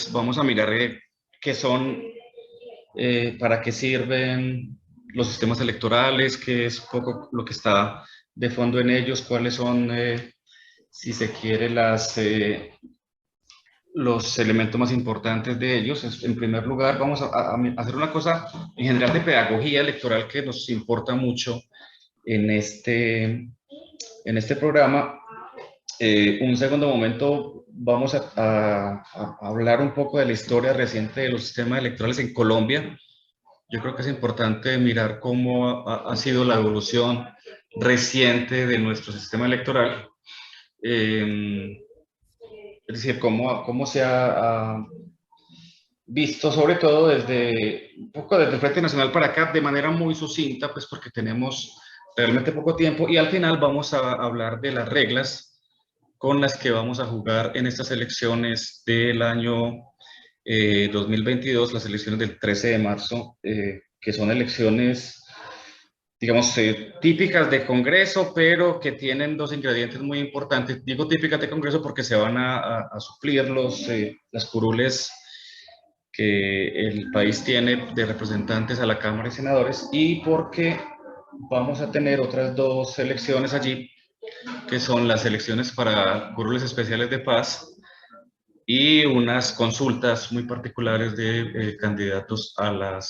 pues vamos a mirar qué son, para qué sirven los sistemas electorales, qué es un poco lo que está de fondo en ellos, cuáles son, si se quiere, los elementos más importantes de ellos. En primer lugar, vamos a hacer una cosa en general de pedagogía electoral que nos importa mucho en este programa. Un segundo momento, vamos a hablar un poco de la historia reciente de los sistemas electorales en Colombia. Yo creo que es importante mirar cómo ha sido la evolución reciente de nuestro sistema electoral. Es decir, cómo se ha visto, sobre todo un poco desde el Frente Nacional para acá, de manera muy sucinta, pues porque tenemos realmente poco tiempo, y al final vamos a hablar de las reglas con las que vamos a jugar en estas elecciones del año 2022, las elecciones del 13 de marzo, que son elecciones, digamos, típicas de Congreso, pero que tienen dos ingredientes muy importantes. Digo típicas de Congreso porque se van a suplir las curules que el país tiene de representantes a la Cámara de Senadores, y porque vamos a tener otras dos elecciones allí, que son las elecciones para curules especiales de paz y unas consultas muy particulares de candidatos a la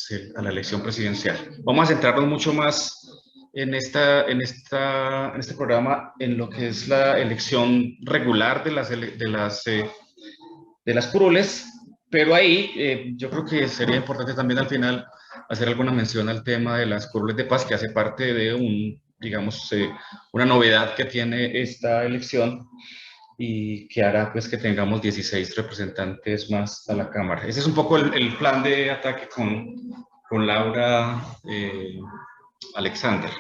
elección presidencial. Vamos a centrarnos mucho más en este programa en lo que es la elección regular de las curules, pero ahí yo creo que sería importante también al final hacer alguna mención al tema de las curules de paz, que hace parte de digamos, una novedad que tiene esta elección, y que hará pues que tengamos 16 representantes más a la Cámara. Ese es un poco el plan de ataque con Laura Alexander.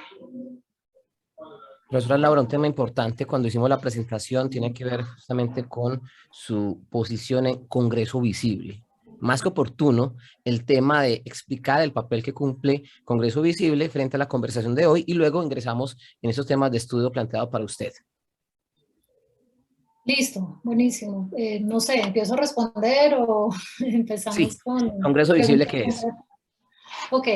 Profesora Laura, un tema importante cuando hicimos la presentación tiene que ver justamente con su posición en Congreso Visible. Más que oportuno el tema de explicar el papel que cumple Congreso Visible frente a la conversación de hoy, y luego ingresamos en esos temas de estudio planteados para usted. Listo, buenísimo. No sé, ¿empiezo a responder o empezamos sí, con... Congreso Visible, ¿qué es? Ok.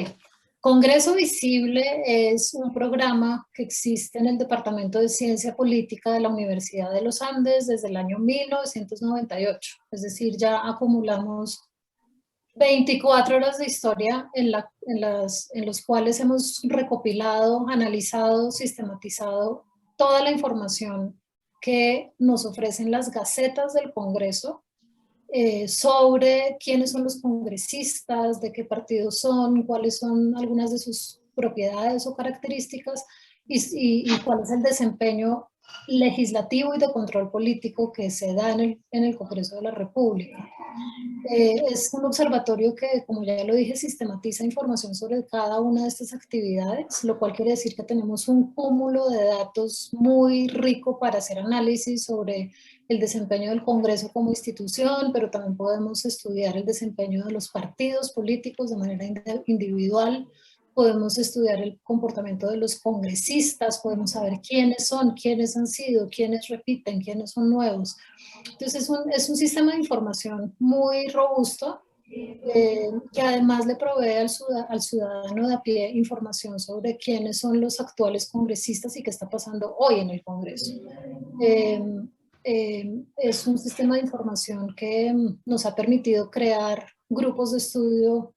Congreso Visible es un programa que existe en el Departamento de Ciencia Política de la Universidad de los Andes desde el año 1998. Es decir, ya acumulamos 24 horas de historia en los cuales hemos recopilado, analizado, sistematizado toda la información que nos ofrecen las gacetas del Congreso sobre quiénes son los congresistas, de qué partidos son, cuáles son algunas de sus propiedades o características, y cuál es el desempeño legislativo y de control político que se da en el Congreso de la República. Es un observatorio que, como ya lo dije, sistematiza información sobre cada una de estas actividades, lo cual quiere decir que tenemos un cúmulo de datos muy rico para hacer análisis sobre el desempeño del Congreso como institución, pero también podemos estudiar el desempeño de los partidos políticos de manera individual, podemos estudiar el comportamiento de los congresistas, podemos saber quiénes son, quiénes han sido, quiénes repiten, quiénes son nuevos. Entonces es un sistema de información muy robusto, que además le provee al ciudadano de a pie información sobre quiénes son los actuales congresistas y qué está pasando hoy en el Congreso. Es un sistema de información que nos ha permitido crear grupos de estudio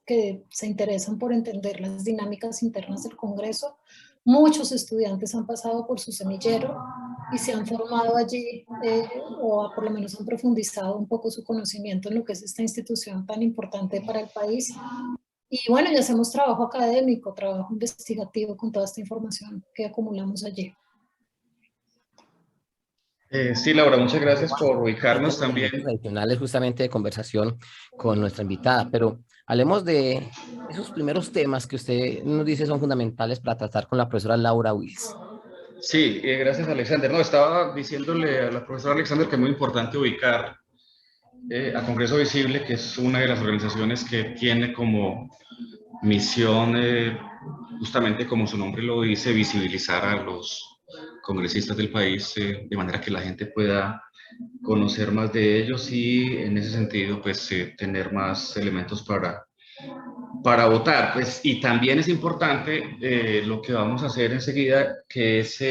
que se interesan por entender las dinámicas internas del Congreso. Muchos estudiantes han pasado por su semillero y se han formado allí, o por lo menos han profundizado un poco su conocimiento en lo que es esta institución tan importante para el país. Y bueno, ya hacemos trabajo académico, trabajo investigativo con toda esta información que acumulamos allí. Sí, Laura, muchas gracias por ubicarnos también. Tradicionales justamente de conversación con nuestra invitada, pero hablemos de esos primeros temas que usted nos dice son fundamentales para tratar con la profesora Laura Wills. Sí, gracias, Alexander. No, estaba diciéndole a la profesora Alexander que es muy importante ubicar a Congreso Visible, que es una de las organizaciones que tiene como misión, justamente como su nombre lo dice, visibilizar a los congresistas del país, de manera que la gente pueda conocer más de ellos y en ese sentido, pues tener más elementos para votar. Pues, y también es importante lo que vamos a hacer enseguida, que es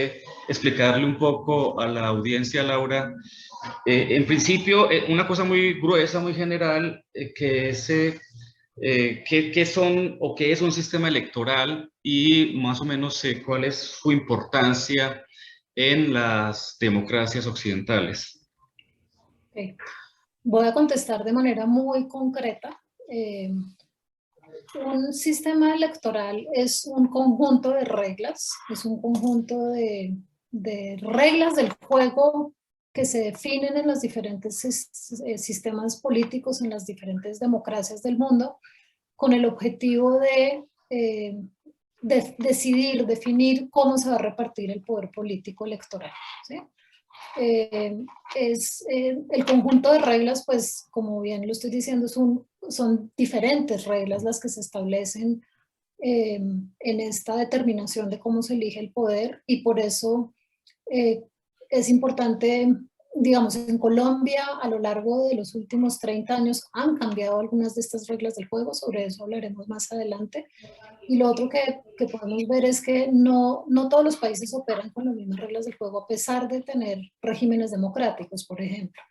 explicarle un poco a la audiencia, Laura, en principio, una cosa muy gruesa, muy general, que es qué son o qué es un sistema electoral y más o menos cuál es su importancia en las democracias occidentales. Ok. Voy a contestar de manera muy concreta. Un sistema electoral es un conjunto de reglas, es un conjunto de reglas del juego que se definen en los diferentes sistemas políticos, en las diferentes democracias del mundo, con el objetivo de decidir, definir cómo se va a repartir el poder político electoral, ¿sí? El conjunto de reglas, pues como bien lo estoy diciendo, son diferentes reglas las que se establecen en esta determinación de cómo se elige el poder, y por eso es importante, digamos, en Colombia a lo largo de los últimos 30 años han cambiado algunas de estas reglas del juego, sobre eso hablaremos más adelante. Y lo otro que podemos ver es que no todos los países operan con las mismas reglas del juego, a pesar de tener regímenes democráticos, por ejemplo,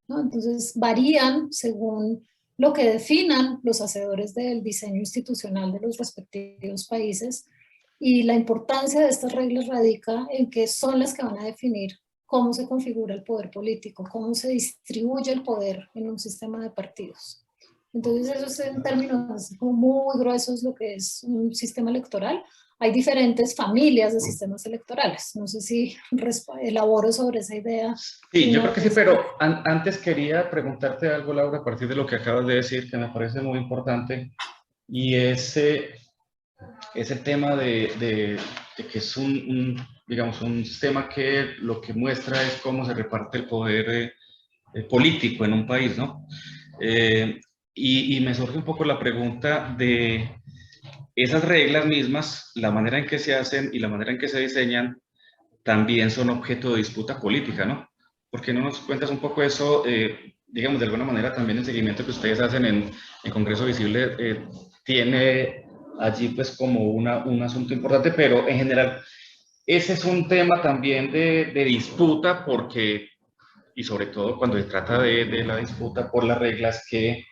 ¿no? Entonces varían según lo que definan los hacedores del diseño institucional de los respectivos países, y la importancia de estas reglas radica en que son las que van a definir cómo se configura el poder político, cómo se distribuye el poder en un sistema de partidos. Entonces eso es en términos como muy gruesos lo que es un sistema electoral. Hay diferentes familias de sistemas electorales. No sé si elaboro sobre esa idea. Sí, yo creo que sí, pero antes quería preguntarte algo, Laura, a partir de lo que acabas de decir, que me parece muy importante, y es el tema de que es digamos, un sistema que lo que muestra es cómo se reparte el poder político en un país, ¿no? Y me surge un poco la pregunta de esas reglas mismas, la manera en que se hacen y la manera en que se diseñan, también son objeto de disputa política, ¿no? ¿Por qué no nos cuentas un poco eso? Digamos, de alguna manera también el seguimiento que ustedes hacen en Congreso Visible tiene allí pues como un asunto importante, pero en general ese es un tema también de disputa porque, y sobre todo cuando se trata de la disputa por las reglas que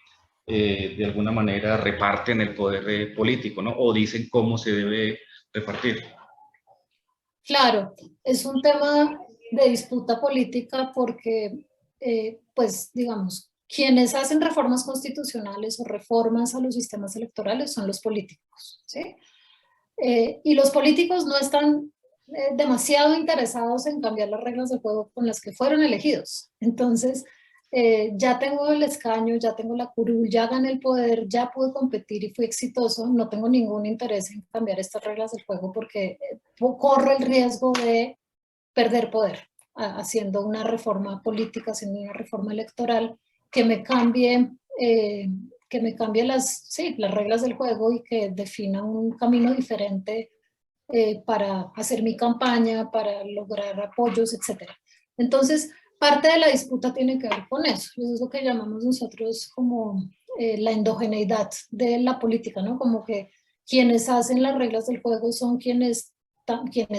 de alguna manera reparten el poder político, ¿no? O dicen cómo se debe repartir. Claro, es un tema de disputa política porque, pues, digamos, quienes hacen reformas constitucionales o reformas a los sistemas electorales son los políticos, ¿sí? Y los políticos no están demasiado interesados en cambiar las reglas del juego con las que fueron elegidos. Entonces, ya tengo el escaño, ya tengo la curul, ya gané el poder, ya pude competir y fui exitoso, no tengo ningún interés en cambiar estas reglas del juego porque corro el riesgo de perder poder haciendo una reforma política, haciendo una reforma electoral que me cambie, las reglas del juego y que defina un camino diferente para hacer mi campaña, para lograr apoyos, etc. Entonces, parte de la disputa tiene que ver con eso. Eso es lo que llamamos nosotros como la endogeneidad de la política, ¿no? Como que quienes hacen las reglas del juego son quienes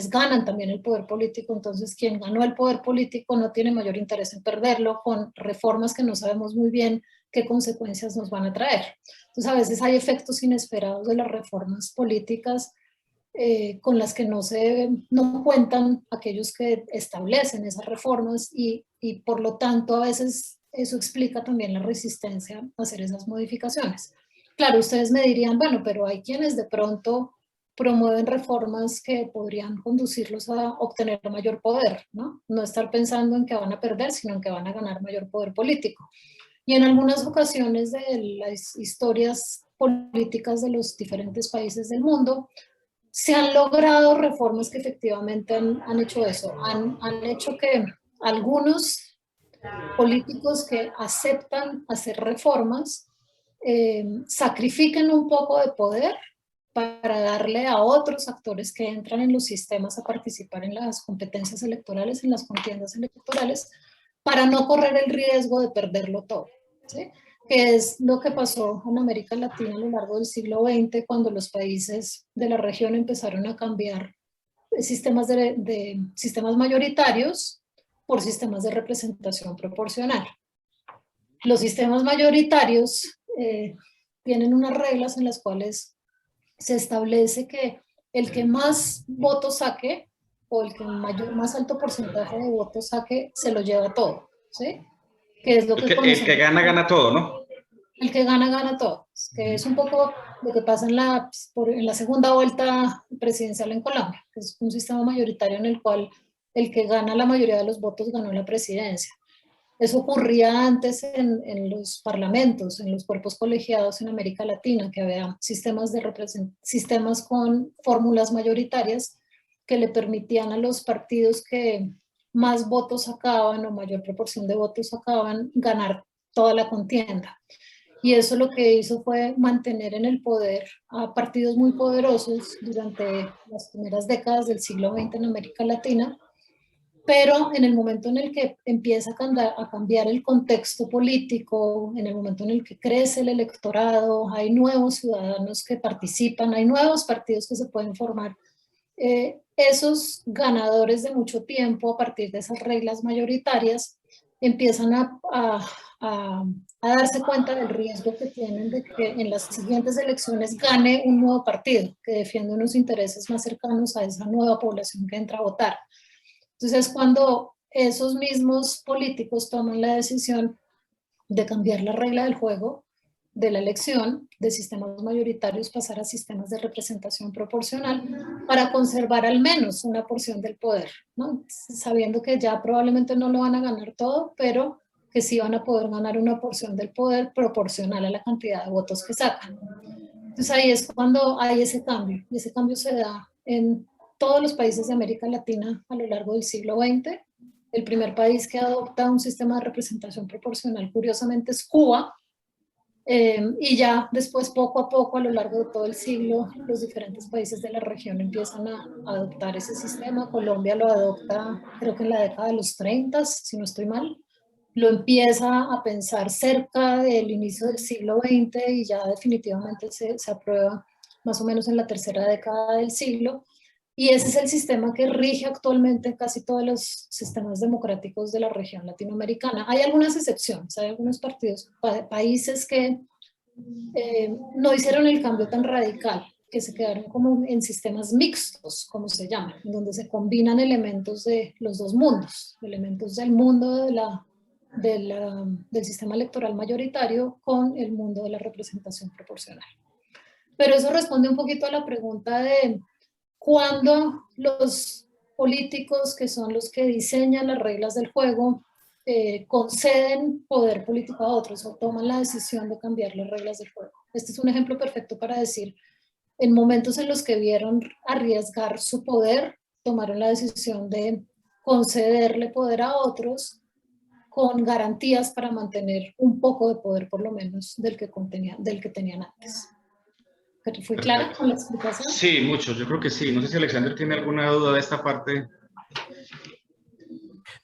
ganan también el poder político. Entonces quien ganó el poder político no tiene mayor interés en perderlo con reformas que no sabemos muy bien qué consecuencias nos van a traer. Entonces a veces hay efectos inesperados de las reformas políticas con las que no cuentan aquellos que establecen esas reformas, y por lo tanto a veces eso explica también la resistencia a hacer esas modificaciones. Claro, ustedes me dirían, bueno, pero hay quienes de pronto promueven reformas que podrían conducirlos a obtener mayor poder, ¿no? No estar pensando en que van a perder, sino en que van a ganar mayor poder político. Y en algunas ocasiones de las historias políticas de los diferentes países del mundo, se han logrado reformas que efectivamente han hecho eso, han hecho que algunos políticos que aceptan hacer reformas sacrifiquen un poco de poder para darle a otros actores que entran en los sistemas a participar en las competencias electorales, en las contiendas electorales, para no correr el riesgo de perderlo todo, ¿sí? Que es lo que pasó en América Latina a lo largo del siglo XX, cuando los países de la región empezaron a cambiar sistemas mayoritarios por sistemas de representación proporcional. Los sistemas mayoritarios tienen unas reglas en las cuales se establece que el que más votos saque, o el que más alto porcentaje de votos saque, se lo lleva todo, ¿sí? Que es lo que el que gana, gana todo, ¿no? El que gana, gana todo, que es un poco lo que pasa en la segunda vuelta presidencial en Colombia, que es un sistema mayoritario en el cual el que gana la mayoría de los votos ganó la presidencia. Eso ocurría antes en los parlamentos, en los cuerpos colegiados en América Latina, que había sistemas con fórmulas mayoritarias que le permitían a los partidos que más votos sacaban o mayor proporción de votos sacaban ganar toda la contienda. Y eso lo que hizo fue mantener en el poder a partidos muy poderosos durante las primeras décadas del siglo XX en América Latina, pero en el momento en el que empieza a cambiar el contexto político, en el momento en el que crece el electorado, hay nuevos ciudadanos que participan, hay nuevos partidos que se pueden formar, esos ganadores de mucho tiempo a partir de esas reglas mayoritarias empiezan a darse cuenta del riesgo que tienen de que en las siguientes elecciones gane un nuevo partido que defiende unos intereses más cercanos a esa nueva población que entra a votar. Entonces, cuando esos mismos políticos toman la decisión de cambiar la regla del juego de la elección, de sistemas mayoritarios pasar a sistemas de representación proporcional para conservar al menos una porción del poder, ¿no? Sabiendo que ya probablemente no lo van a ganar todo, pero que sí van a poder ganar una porción del poder proporcional a la cantidad de votos que sacan. Entonces ahí es cuando hay ese cambio, y ese cambio se da en todos los países de América Latina a lo largo del siglo XX. El primer país que adopta un sistema de representación proporcional, curiosamente, es Cuba, y ya después, poco a poco, a lo largo de todo el siglo, los diferentes países de la región empiezan a adoptar ese sistema. Colombia lo adopta, creo que en la década de los 30, si no estoy mal. Lo empieza a pensar cerca del inicio del siglo XX y ya definitivamente se aprueba más o menos en la tercera década del siglo. Y ese es el sistema que rige actualmente casi todos los sistemas democráticos de la región latinoamericana. Hay algunas excepciones, hay algunos países que no hicieron el cambio tan radical, que se quedaron como en sistemas mixtos, como se llama, donde se combinan elementos de los dos mundos, elementos del mundo del sistema electoral mayoritario con el mundo de la representación proporcional. Pero eso responde un poquito a la pregunta de cuando los políticos, que son los que diseñan las reglas del juego, conceden poder político a otros o toman la decisión de cambiar las reglas del juego. Este es un ejemplo perfecto para decir, en momentos en los que vieron arriesgar su poder, tomaron la decisión de concederle poder a otros con garantías para mantener un poco de poder, por lo menos, del que tenían antes. ¿Fue clara con la explicación? Sí, mucho, yo creo que sí. No sé si Alexander tiene alguna duda de esta parte.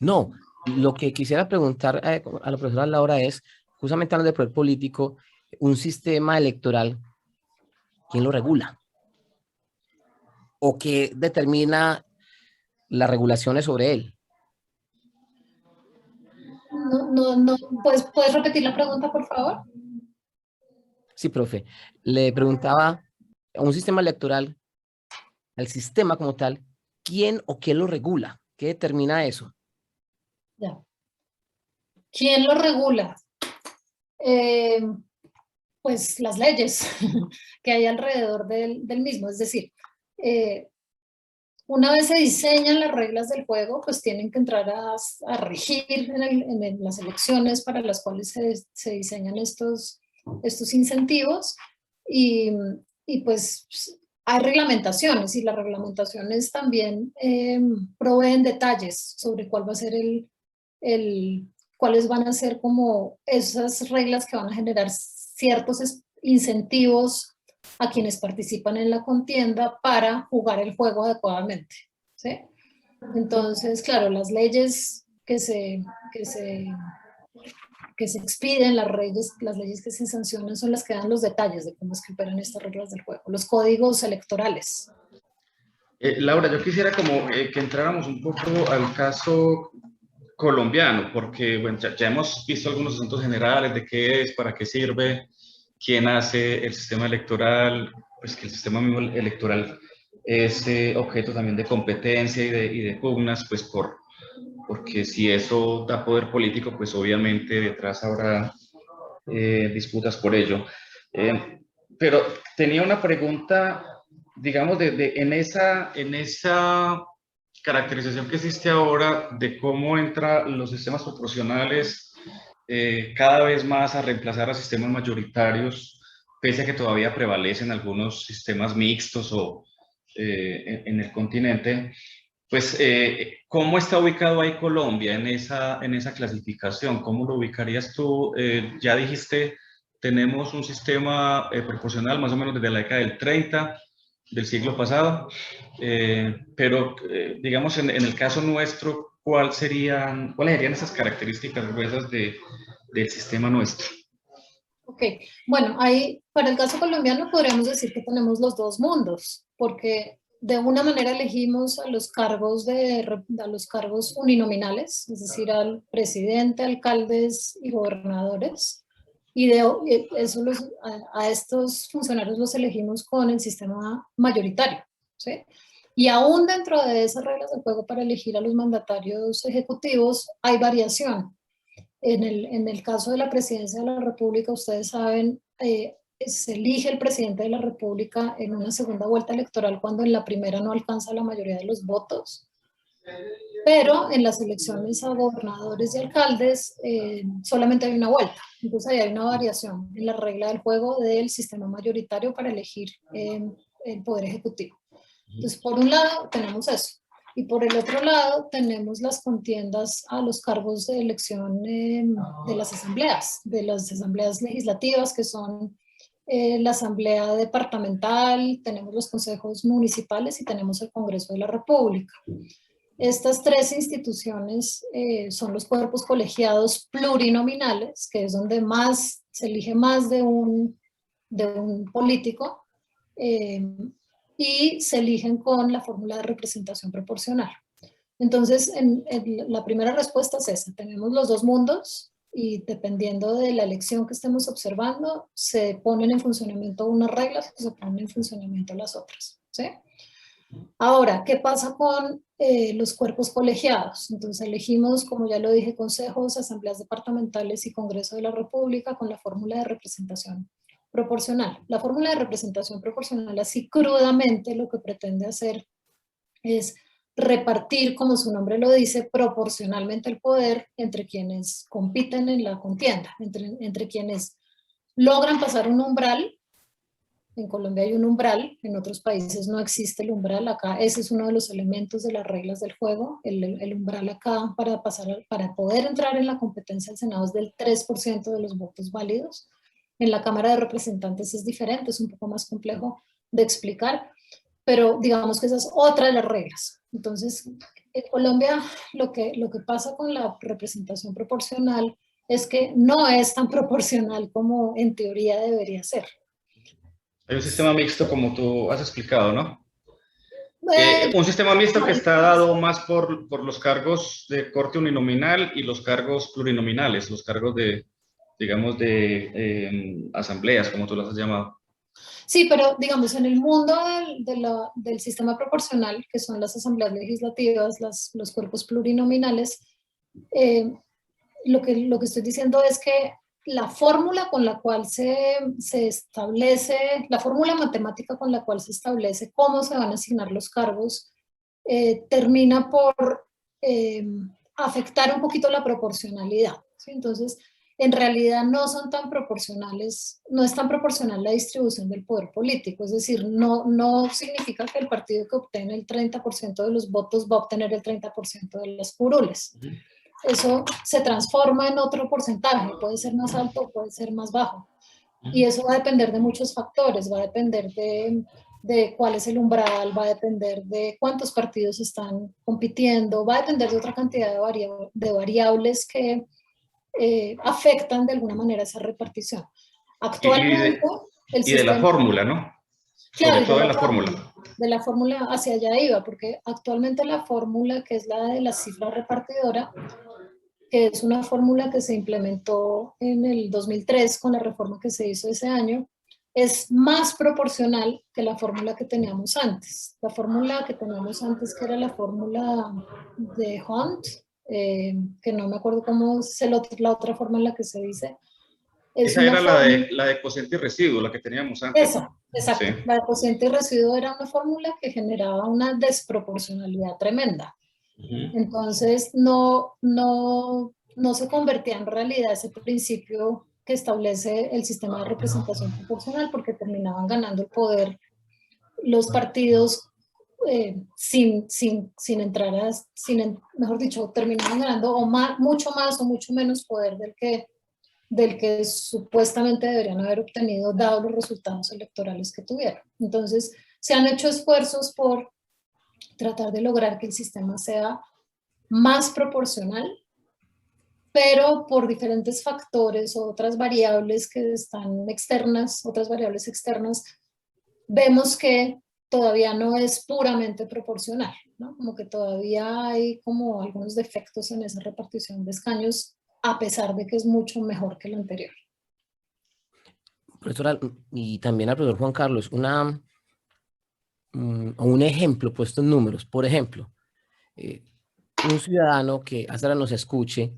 No, lo que quisiera preguntar a la profesora Laura es, justamente hablando de poder político, un sistema electoral, ¿quién lo regula? ¿O qué determina las regulaciones sobre él? No, ¿puedes repetir la pregunta, por favor? Sí, profe. Le preguntaba a un sistema electoral, al sistema como tal, ¿quién o qué lo regula? ¿Qué determina eso? Ya. ¿Quién lo regula? Pues las leyes que hay alrededor del mismo. Es decir, una vez se diseñan las reglas del juego, pues tienen que entrar a regir en las elecciones para las cuales se diseñan estos incentivos y pues hay reglamentaciones y las reglamentaciones también proveen detalles sobre cuál va a ser cuáles van a ser como esas reglas que van a generar ciertos incentivos a quienes participan en la contienda para jugar el juego adecuadamente, ¿sí? Entonces, claro, las leyes que se, que se, que se expiden, las leyes que se sancionan son las que dan los detalles de cómo es que operan estas reglas del juego, los códigos electorales. Laura, yo quisiera como que entráramos un poco al caso colombiano, porque bueno, ya hemos visto algunos asuntos generales de qué es, para qué sirve, quién hace el sistema electoral, pues que el sistema mismo electoral es objeto también de competencia y de pugnas, pues porque si eso da poder político, pues obviamente detrás habrá disputas por ello. Pero tenía una pregunta, digamos, en esa caracterización que existe ahora de cómo entran los sistemas proporcionales cada vez más a reemplazar a sistemas mayoritarios, pese a que todavía prevalecen algunos sistemas mixtos o en el continente. Pues, ¿cómo está ubicado ahí Colombia en esa clasificación? ¿Cómo lo ubicarías tú? Ya dijiste, tenemos un sistema proporcional más o menos desde la década del 30 del siglo pasado, pero digamos en el caso nuestro, ¿cuáles serían esas características gruesas del sistema nuestro? Ok, bueno, ahí para el caso colombiano podríamos decir que tenemos los dos mundos, porque de una manera elegimos a los a los cargos uninominales, es decir, al presidente, alcaldes y gobernadores, y eso a estos funcionarios los elegimos con el sistema mayoritario, ¿sí? Y aún dentro de esas reglas del juego para elegir a los mandatarios ejecutivos hay variación. En el caso de la presidencia de la República, ustedes saben, se elige el presidente de la República en una segunda vuelta electoral cuando en la primera no alcanza la mayoría de los votos. Pero en las elecciones a gobernadores y alcaldes solamente hay una vuelta. Entonces ahí hay una variación en la regla del juego del sistema mayoritario para elegir el Poder Ejecutivo. Entonces, por un lado tenemos eso. Y por el otro lado tenemos las contiendas a los cargos de elección de las asambleas legislativas, que son la asamblea departamental, tenemos los consejos municipales y tenemos el Congreso de la República. Estas tres instituciones son los cuerpos colegiados plurinominales, que es donde más se elige más de un político, y se eligen con la fórmula de representación proporcional. Entonces, la primera respuesta es esa. Tenemos los dos mundos y dependiendo de la elección que estemos observando, se ponen en funcionamiento unas reglas y se ponen en funcionamiento las otras, ¿sí? Ahora, ¿qué pasa con los cuerpos colegiados? Entonces elegimos, como ya lo dije, consejos, asambleas departamentales y Congreso de la República con la fórmula de representación proporcional. La fórmula de representación proporcional, así crudamente, lo que pretende hacer es repartir, como su nombre lo dice, proporcionalmente el poder entre quienes compiten en la contienda, entre quienes logran pasar un umbral. En Colombia hay un umbral, en otros países no existe el umbral. Acá ese es uno de los elementos de las reglas del juego. El umbral acá para poder entrar en la competencia del Senado es del 3% de los votos válidos. En la Cámara de Representantes es diferente, es un poco más complejo de explicar, pero digamos que esa es otra de las reglas. Entonces, en Colombia lo que pasa con la representación proporcional es que no es tan proporcional como en teoría debería ser. Hay un sistema mixto como tú has explicado, ¿no? Eh, Un sistema mixto que está dado más por los cargos de corte uninominal y los cargos plurinominales, los cargos de, digamos, de asambleas, como tú las has llamado. Sí, pero digamos, en el mundo del sistema proporcional, que son las asambleas legislativas, los cuerpos plurinominales, lo que estoy diciendo es que la fórmula con la cual se establece, la fórmula matemática con la cual se establece cómo se van a asignar los cargos, termina por afectar un poquito la proporcionalidad, ¿sí? Entonces, en realidad no son tan proporcionales, no es tan proporcional la distribución del poder político, es decir, no significa que el partido que obtiene el 30% de los votos va a obtener el 30% de las curules. Eso se transforma en otro porcentaje, puede ser más alto o puede ser más bajo. Y eso va a depender de muchos factores, va a depender de de cuál es el umbral, va a depender de cuántos partidos están compitiendo, va a depender de otra cantidad de variables que afectan de alguna manera esa repartición. Actualmente, el y de la sistema... fórmula, ¿no? Sobre Claro, y todo de la fórmula. de la fórmula hacia allá iba, porque actualmente la fórmula, que es la de la cifra repartidora, que es una fórmula que se implementó en el 2003 con la reforma que se hizo ese año, es más proporcional que la fórmula que teníamos antes. La fórmula que teníamos antes, que era la fórmula de Hunt, que no me acuerdo cómo es la otra forma en la que se dice. Es Esa una era fórmula, la de cociente y residuo, la que teníamos antes, ¿no? Sí. exacto. La de cociente y residuo era una fórmula que generaba una desproporcionalidad tremenda. Entonces, no se convertía en realidad ese principio que establece el sistema de representación proporcional, porque terminaban ganando el poder los partidos sin entrar a, mejor dicho, terminaban ganando mucho más o mucho menos poder del que supuestamente deberían haber obtenido dado los resultados electorales que tuvieron. Entonces, se han hecho esfuerzos por tratar de lograr que el sistema sea más proporcional, pero por diferentes factores o otras variables que están externas, otras variables externas, vemos que todavía no es puramente proporcional, ¿no? Como que todavía hay como algunos defectos en esa repartición de escaños, a pesar de que es mucho mejor que la anterior. Profesora, y también al profesor Juan Carlos, un ejemplo puesto en números. Por ejemplo, un ciudadano que hasta ahora nos escuche,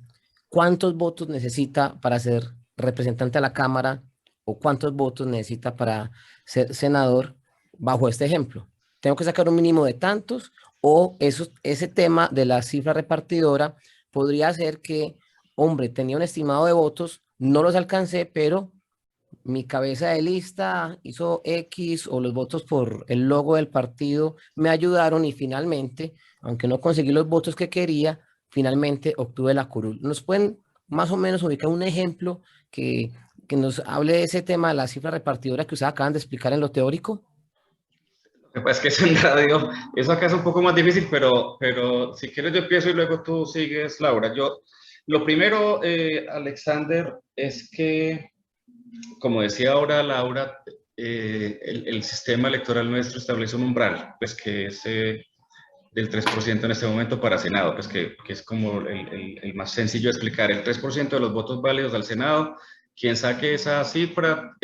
¿cuántos votos necesita para ser representante a la Cámara o cuántos votos necesita para ser senador bajo este ejemplo? ¿Tengo que sacar un mínimo de tantos o ese tema de la cifra repartidora podría ser que, hombre, tenía un estimado de votos, no los alcancé, pero mi cabeza de lista hizo X o los votos por el logo del partido me ayudaron y finalmente, aunque no conseguí los votos que quería, finalmente obtuve la curul? ¿Nos pueden más o menos ubicar un ejemplo que nos hable de ese tema de la cifra repartidora que ustedes acaban de explicar en lo teórico? Pues que es en radio, eso acá es un poco más difícil, pero si quieres yo empiezo y luego tú sigues, Laura. Lo primero, Alexander, es que, como decía ahora Laura, el sistema electoral nuestro establece un umbral, pues que es del 3% en este momento para Senado, pues que es como el más sencillo de explicar. El 3% de los votos válidos al Senado, quien saque esa cifra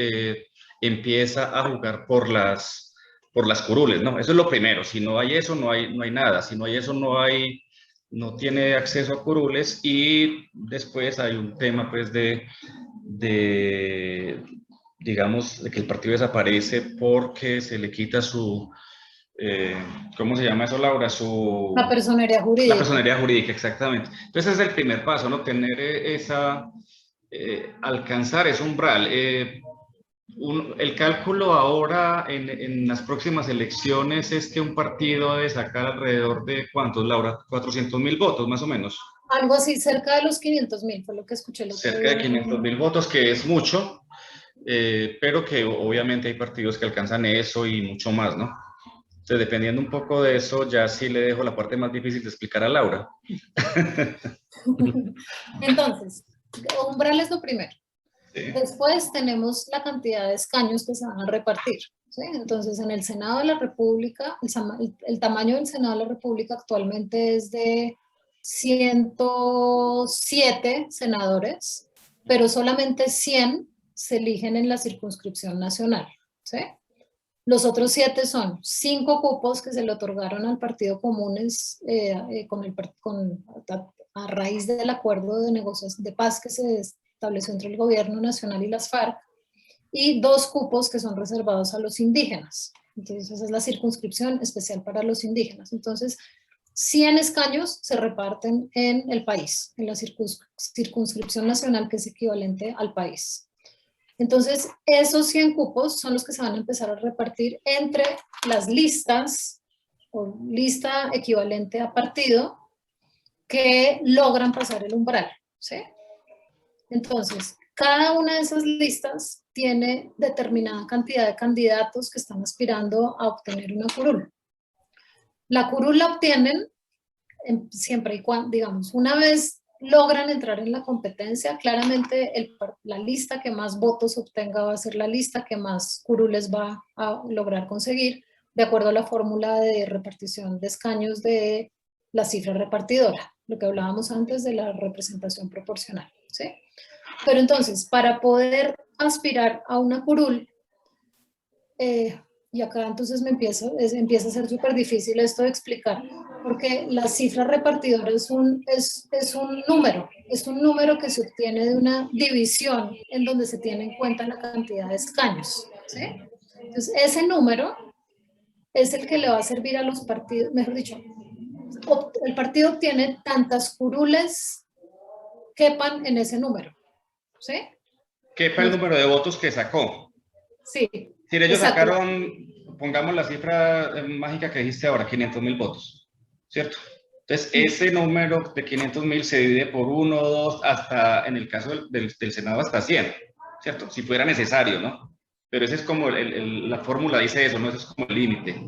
empieza a jugar por las curules, ¿no? Eso es lo primero. Si no hay eso, no hay nada. Si no hay eso, no tiene acceso a curules. Y después hay un tema, pues, digamos, de que el partido desaparece porque se le quita ¿cómo se llama eso, Laura? La personería La jurídica. personería jurídica, exactamente. Entonces, ese es el primer paso, ¿no? Tener alcanzar ese umbral. El cálculo ahora en las próximas elecciones es que un partido debe sacar alrededor de, ¿cuántos, Laura? 400.000 votos, más o menos. Algo así, cerca de los 500.000, fue lo que escuché el otro Cerca de día. 500.000 votos, que es mucho, pero que obviamente hay partidos que alcanzan eso y mucho más, ¿no? Entonces, dependiendo un poco de eso, ya sí le dejo la parte más difícil de explicar a Laura. Entonces, umbral es lo primero. Sí. Después tenemos la cantidad de escaños que se van a repartir, ¿sí? Entonces, en el Senado de la República, el tamaño del Senado de la República actualmente es de 107 senadores, pero solamente 100 se eligen en la circunscripción nacional, ¿sí? Los otros 7 son 5 cupos que se le otorgaron al Partido Comunes a raíz del acuerdo de negociación de paz que se estableció entre el gobierno nacional y las FARC, y 2 cupos que son reservados a los indígenas. Entonces, esa es la circunscripción especial para los indígenas. Entonces, 100 escaños se reparten en el país, en la circunscripción nacional, que es equivalente al país. Entonces, esos 100 cupos son los que se van a empezar a repartir entre las listas, o lista equivalente a partido, que logran pasar el umbral, ¿sí? Entonces, Cada una de esas listas tiene determinada cantidad de candidatos que están aspirando a obtener una curul. La curul la obtienen siempre y cuando, digamos, una vez logran entrar en la competencia, claramente la lista que más votos obtenga va a ser la lista que más curules va a lograr conseguir, de acuerdo a la fórmula de repartición de escaños de la cifra repartidora, lo que hablábamos antes de la representación proporcional, ¿sí? Pero entonces, para poder aspirar a una curul, y acá entonces empieza a ser súper difícil esto de explicar, porque la cifra repartidora es un número que se obtiene de una división en donde se tiene en cuenta la cantidad de escaños, ¿sí? Entonces, ese número es el que le va a servir a los partidos, mejor dicho, el partido obtiene tantas curules quepan en ese número, ¿sí? Quepa el número de votos que sacó. Sí. Si ellos sacaron, pongamos la cifra mágica que dijiste ahora, 500.000 votos, ¿cierto? Entonces, ese número de 500.000 se divide por 1, 2, hasta, en el caso del Senado, hasta 100, ¿cierto? Si fuera necesario, ¿no? Pero ese es como, la fórmula dice eso, ¿no? Ese es como el límite.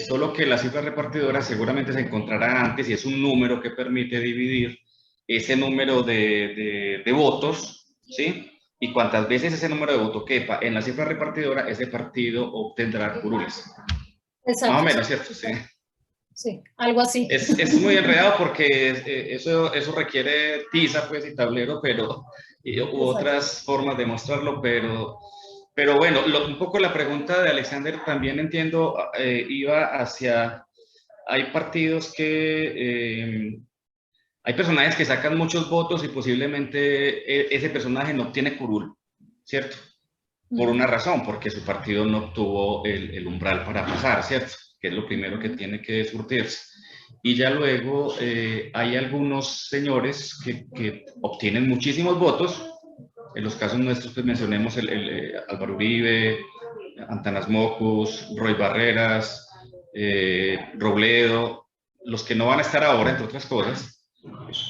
Solo que la cifra repartidora seguramente se encontrará antes y es un número que permite dividir ese número de votos, ¿sí? Y cuantas veces ese número de votos quepa en la cifra repartidora, ese partido obtendrá curules. Exacto. Más o menos, ¿cierto? Sí. Sí, algo así. Es muy enredado porque eso requiere tiza, pues, y tablero, u otras formas de mostrarlo, pero bueno, un poco la pregunta de Alexander también entiendo, iba hacia, hay partidos que, hay personajes que sacan muchos votos y posiblemente ese personaje no obtiene curul, ¿cierto? Por una razón, porque su partido no obtuvo el umbral para pasar, ¿cierto? Que es lo primero que tiene que surtirse. Y ya luego hay algunos señores que obtienen muchísimos votos. En los casos nuestros, pues mencionemos Álvaro Uribe, Antanas Mockus, Roy Barreras, Robledo, los que no van a estar ahora, entre otras cosas.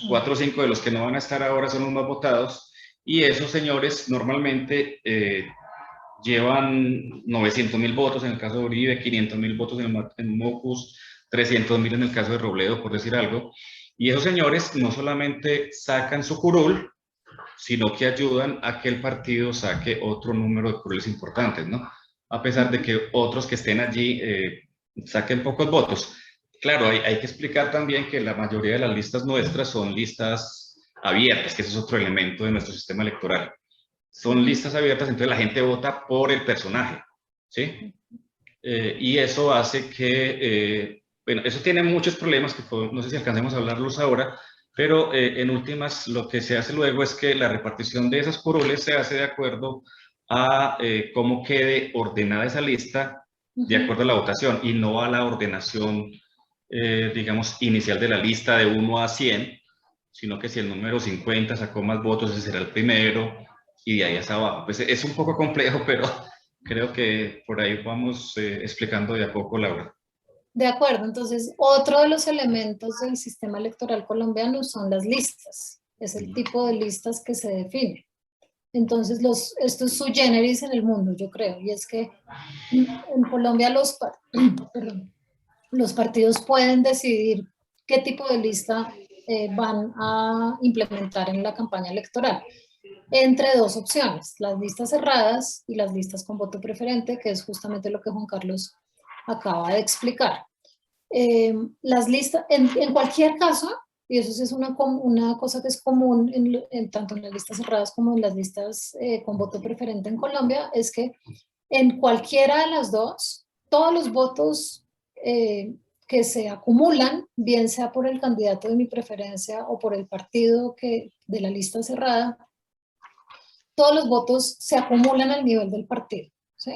4 o 5 de los que no van a estar ahora son los más votados. Y esos señores normalmente llevan 900.000 votos en el caso de Uribe, 500.000 votos en Mockus, 300.000 en el caso de Robledo, por decir algo. Y esos señores no solamente sacan su curul, sino que ayudan a que el partido saque otro número de curules importantes, ¿no? A pesar de que otros que estén allí saquen pocos votos. Claro, hay que explicar también que la mayoría de las listas nuestras son listas abiertas, que ese es otro elemento de nuestro sistema electoral. Son listas abiertas, entonces la gente vota por el personaje, ¿sí? Y eso hace que, bueno, eso tiene muchos problemas que no sé si alcancemos a hablarlos ahora, pero en últimas lo que se hace luego es que la repartición de esas curules se hace de acuerdo a cómo quede ordenada esa lista de acuerdo a la votación y no a la ordenación, digamos, inicial de la lista de 1 a 100, sino que si el número 50 sacó más votos, ese será el primero, y de ahí hasta abajo. Pues es un poco complejo, pero creo que por ahí vamos explicando de a poco, Laura. De acuerdo, entonces otro de los elementos del sistema electoral colombiano son las listas, es el tipo de listas que se define. Entonces esto es sui generis en el mundo, yo creo, y es que en Colombia los partidos pueden decidir qué tipo de lista van a implementar en la campaña electoral, entre dos opciones, las listas cerradas y las listas con voto preferente, que es justamente lo que Juan Carlos acaba de explicar. Las listas, en cualquier caso, y eso es una cosa que es común tanto en las listas cerradas como en las listas con voto preferente en Colombia, es que en cualquiera de las dos, todos los votos que se acumulan, bien sea por el candidato de mi preferencia o por el partido de la lista cerrada, todos los votos se acumulan al nivel del partido, ¿sí?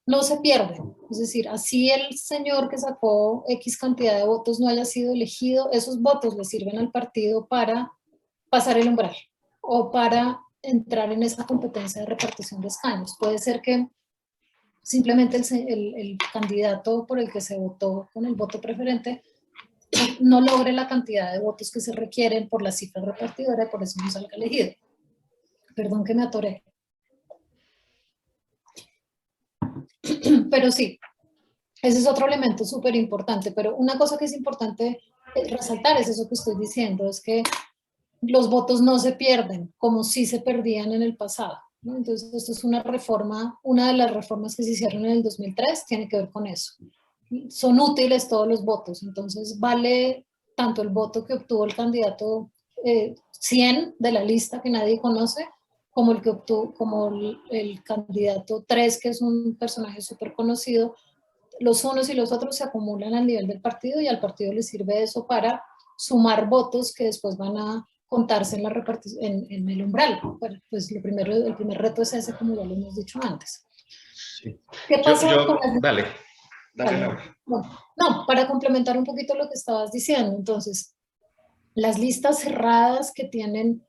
No se pierden, es decir, así el señor que sacó X cantidad de votos no haya sido elegido, esos votos le sirven al partido para pasar el umbral o para entrar en esa competencia de repartición de escaños. Puede ser que simplemente el candidato por el que se votó con el voto preferente no logre la cantidad de votos que se requieren por la cifra repartidora y por eso no salga elegido. Perdón que me atoré. Pero sí, ese es otro elemento súper importante, pero una cosa que es importante resaltar es eso que estoy diciendo, es que los votos no se pierden, como sí se perdían en el pasado, ¿no? Entonces, esto es una reforma, una de las reformas que se hicieron en el 2003 tiene que ver con eso. Son útiles todos los votos, entonces vale tanto el voto que obtuvo el candidato 100 de la lista que nadie conoce, como el que obtuvo, como el candidato 3, que es un personaje súper conocido. Los unos y los otros se acumulan al nivel del partido y al partido le sirve eso para sumar votos que después van a contarse en la repartición, en el umbral. Bueno, pues el primer reto es ese, como ya lo hemos dicho antes. Sí. ¿Qué pasa con las... Dale, Laura. No, para complementar un poquito lo que estabas diciendo, entonces, las listas cerradas que tienen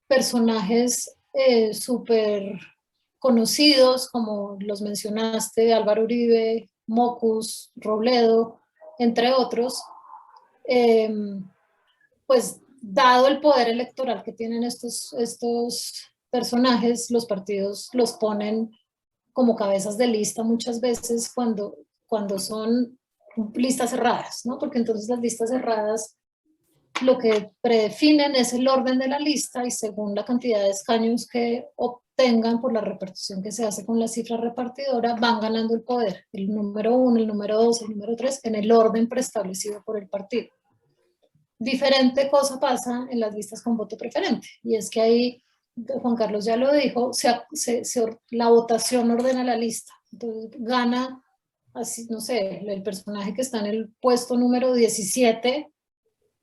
personajes súper conocidos, como los mencionaste, Álvaro Uribe, Mocus, Robledo, entre otros, pues dado el poder electoral que tienen estos personajes, los partidos los ponen como cabezas de lista muchas veces cuando son listas cerradas, ¿no? Porque entonces las listas cerradas lo que predefinen es el orden de la lista y según la cantidad de escaños que obtengan por la repartición que se hace con la cifra repartidora, van ganando el poder, el número 1, el número 2, el número 3, en el orden preestablecido por el partido. Diferente cosa pasa en las listas con voto preferente, y es que ahí, Juan Carlos ya lo dijo, la votación ordena la lista, entonces gana, así, no sé, el personaje que está en el puesto número 17,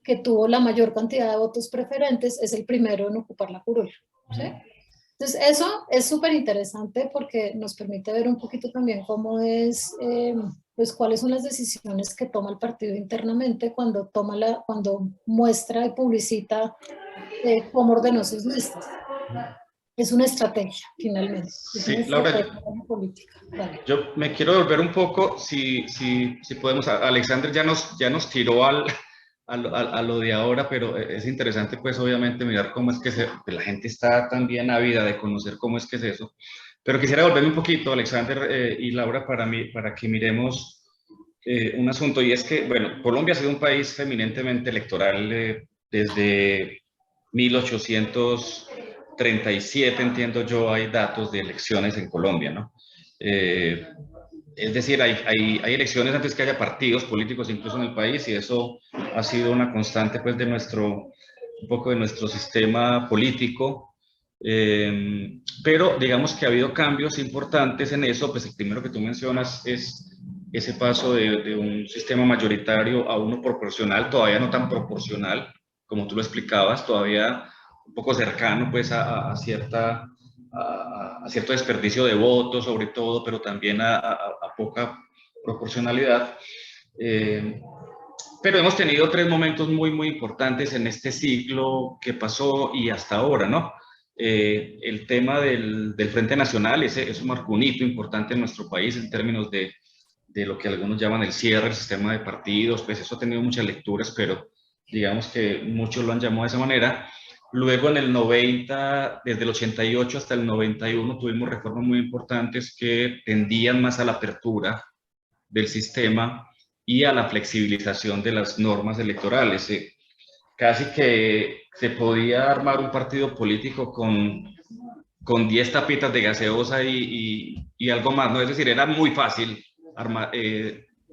que tuvo la mayor cantidad de votos preferentes, es el primero en ocupar la curul, ¿sí? Entonces eso es súper interesante porque nos permite ver un poquito también cómo es, pues cuáles son las decisiones que toma el partido internamente cuando muestra y publicita cómo ordenó sus listas. Es una estrategia, finalmente. Sí, Laura, política. Vale. yo me quiero volver un poco, si podemos, Alexander ya nos tiró a lo de ahora, pero es interesante pues obviamente mirar cómo es que la gente está también ávida de conocer cómo es que es eso. Pero quisiera volverme un poquito, Alexander y Laura, para que miremos un asunto, y es que, bueno, Colombia ha sido un país eminentemente electoral desde 1837, entiendo yo, hay datos de elecciones en Colombia, ¿no? Es decir, hay elecciones antes que haya partidos políticos incluso en el país, y eso ha sido una constante pues un poco de nuestro sistema político. Pero digamos que ha habido cambios importantes en eso. Pues el primero que tú mencionas es ese paso de un sistema mayoritario a uno proporcional, todavía no tan proporcional como tú lo explicabas, todavía un poco cercano pues a cierto desperdicio de votos sobre todo, pero también a poca proporcionalidad. Pero hemos tenido tres momentos muy, muy importantes en este ciclo que pasó y hasta ahora, ¿no? El tema del Frente Nacional, eso marcó un hito importante en nuestro país en términos de lo que algunos llaman el cierre del sistema de partidos, pues eso ha tenido muchas lecturas, pero digamos que muchos lo han llamado de esa manera. Luego en el 90, desde el 88 hasta el 91, tuvimos reformas muy importantes que tendían más a la apertura del sistema y a la flexibilización de las normas electorales. Casi que se podía armar un partido político con 10 tapitas de gaseosa y algo más, ¿no? Es decir, era muy fácil